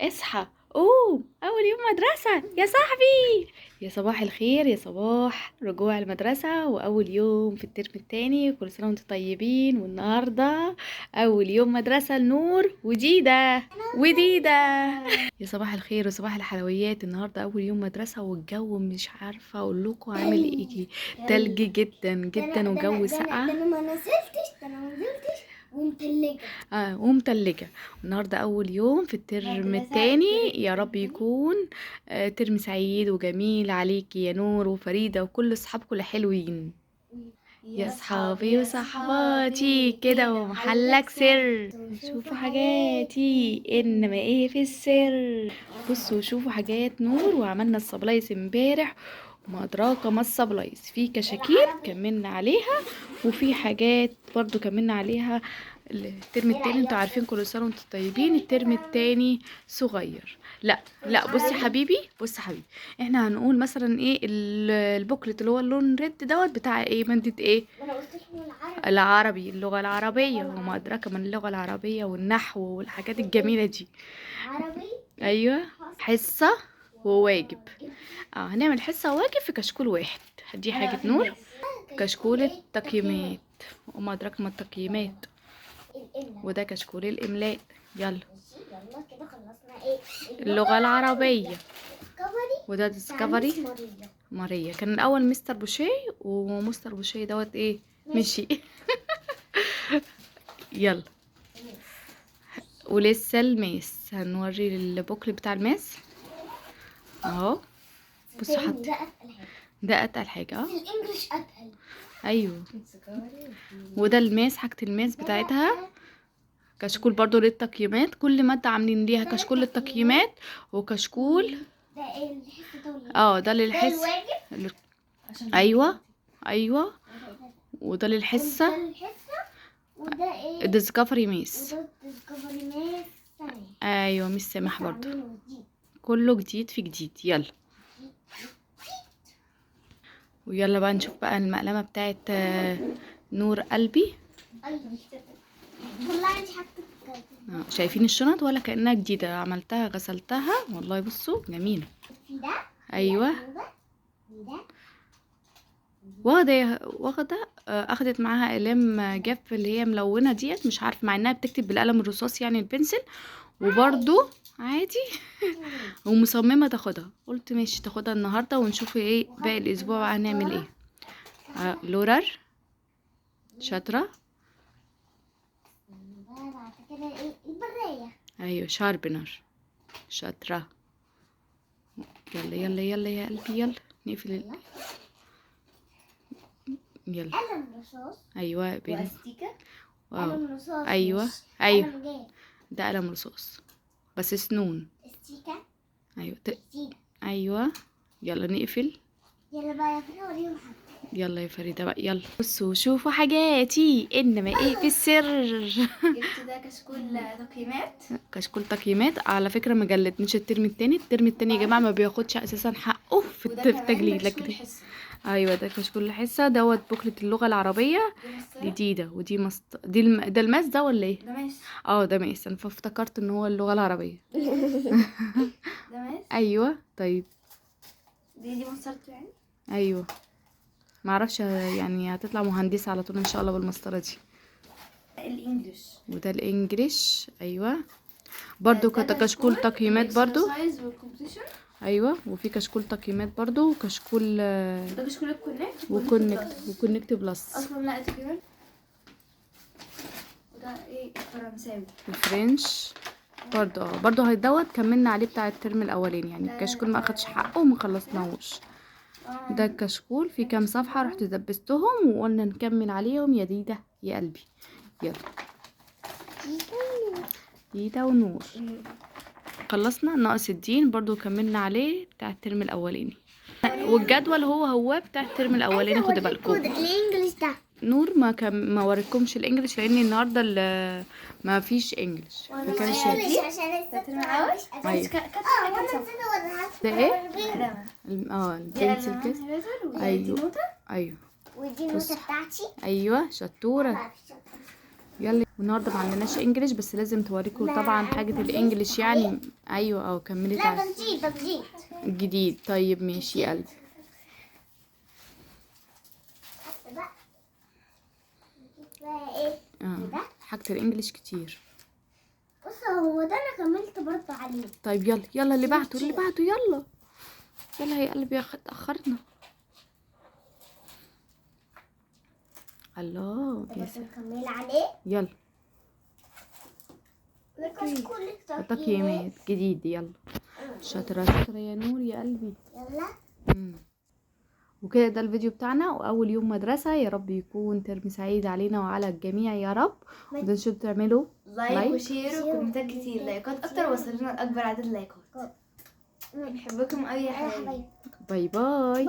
اصحى، قوم، اول يوم مدرسة يا صاحبي. يا صباح الخير، يا صباح رجوع المدرسة واول يوم في الترم التاني. كل سنة وانتم طيبين. والنهاردة اول يوم مدرسة لنور وديدة يا صباح الخير وصباح الحلويات. النهاردة اول يوم مدرسة والجو مش عارفة اقول لكم عامل ايه. تلج جدا جدا وجو ساقعة. ده انا ما نزلتش ومتلجة. ومتلجة. النهاردة أول يوم في الترم التاني. يا رب يكون ترم سعيد وجميل عليكي يا نور وفريدة وكل أصحابكم الحلوين. يا صحابي وصحباتي كده ومحلك سر، شوفوا حاجاتي إنما إيه في السر. بصوا شوفوا حاجات نور. وعملنا الصبلايس امبارح وما أدراك ما الصبلايس. في كشاكيل كملنا عليها وفي حاجات برضو كملنا عليها. الترم التاني انتوا عارفين كل سنه وانتوا طيبين. الترم التاني صغير. لا بصي حبيبي، بصي حبيبي، احنا هنقول مثلا ايه البوكلت اللي هو اللون ريد دوت بتاع ايه، مادة ايه؟ انا قلت اسمه العربي، اللغة العربية وما أدراك من اللغة العربية والنحو والحاجات الجميلة دي. عربي. أيوة، حصة وواجب. هنعمل حصة وواجب في كشكول واحد. دي حاجة نور. كشكول التقييمات وما أدراك ما التقييمات. وده كشكول الإملاء. يلا يلا كده خلصنا ايه؟ اللغة العربية. ديسكفري. وده ديسكفري. ماريا كان الأول مستر بوشيه ومستر بوشيه دوت ايه مشي. يلا ولسه الماس هنوري البوكل بتاع الماس اهو. بصوا حط ده اتقل حاجه. الانجليش اتقل. ايوه، وده الماس، حاجه الماس بتاعتها. كشكول برضو للتقييمات. كل ماده عاملين ليها كشكول للتقييمات وكشكول. ده ايه الحصه ده؟ ده للحصه. ده الواجب. ايوه وده للحصه. ده الحصه. وده ايه؟ الديسكفري ميس. وده ديسكفري ماس ثانيه. ايوه مش سامح برضو. كله جديد في جديد. يلا ويلا بقى نشوف بقى المقلمة بتاعت نور قلبي. ايوه والله انت حاطه شايفين الشنط ولا كأنها جديدة؟ عملتها غسلتها والله. بصوا جميلة. في ده. ايوه واخدة اخدت معاها اقلام جاف اللي هي ملونة ديت. مش عارفة مع انها بتكتب بالقلم الرصاص يعني البنسل. وبرضو عادي. ومصممة تاخدها. قلت ماشي تاخدها النهاردة ونشوف ايه باقي الاسبوع بقى هنعمل ايه. لورر شاطرة. بعد كده ايه؟ البرايه. ايوه شاربنر شاطرة. يلا يلا يلا يا قلبي يلا نقفل يلا. قلم رصاص. ايوه بين. واستيكه. واو. قلم رصاص. ايوه مش ايوه قلم جاف. ده قلم رصاص بس سنون. استيكه. ايوه استيكه. ايوه يلا نقفل. يلا بقى يا فنان وريهم حاجه. يلا يا فريدة بقى يلا. بصوا شوفوا حاجاتي انما ايه في السر. جبت ده كشكول تقييمات. كشكول تقييمات على فكرة مجلد مش الترم التاني. الترم التاني يا جماعة ما بياخدش اساسا حقه في التجليد. لكن ايوه ده كشكول الحصة دوت بوكلة اللغة العربية جديدة. ودي ده الماس ده ولا ايه؟ ده ماس. ده ماس. انا فافتكرت ان هو اللغة العربية. ده ماس. ايوه طيب. دي مسطرته يعني. ايوه معرفش يعني هتطلع مهندسة على طول ان شاء الله بالمسطرة دي. الانجليش. وده الانجليش. ايوه برضو كشكول تقييمات برضو. ايوه وفي كشكول تقييمات برضو وكشكول ده كشكول الكونكت وكونكت بلس. اصلا لا تقريبا. وده ايه؟ الفرنساوي. الفرنش برضو هيدوت كملنا عليه بتاع الترم الاولاني يعني. الكشكول ما اخدش حقه وما خلصناهوش. ده الكشكول في كام صفحة رحت دبستهم وقلنا نكمل عليهم يا ديدة يا قلبي. يلا ديدة ونور. خلصنا. ناقص الدين برضو كملنا عليه بتاع الترم الاولاني. والجدول هو بتاع الترم الاولاني. خدوا بالكم الانجليش ده. نور ما وريكمش الانجليش لان النهارده ما فيش انجليش. ما كانش عشان ايوه ده ايه البنسل كده. ايوه ودي النوتة بتاعتي. ايوه شطوره. يلا. والنهارده ما عندناش انجليش، بس لازم توريكم لا، طبعا حاجه الانجليش يعني. ايوه اه كملي لا تعالي. ده جديد، ده جديد. الجديد. طيب ماشي يا قلبي. بقى بقى ايه ده؟ حاجه الانجليش كتير. بص هو ده انا كملت برضه عليه. طيب يلا يلا اللي بعده اللي بعده يلا. يلا يا قلبي اتاخرنا. الله يا بس سلام. نكمل عليه. يلا كل تقييمات جديد. يلا شاطرة شاطرة يا نور يا قلبي. يلا. وكده ده الفيديو بتاعنا واول يوم مدرسة. يا رب يكون ترم سعيد علينا وعلى الجميع يا رب. متنسوش تعملوا لايك وشير وكومنتات كتير، لايكات اكتر وصلنا لاكبر عدد لايكات. بنحبكم قوي يا حبايبي. باي باي.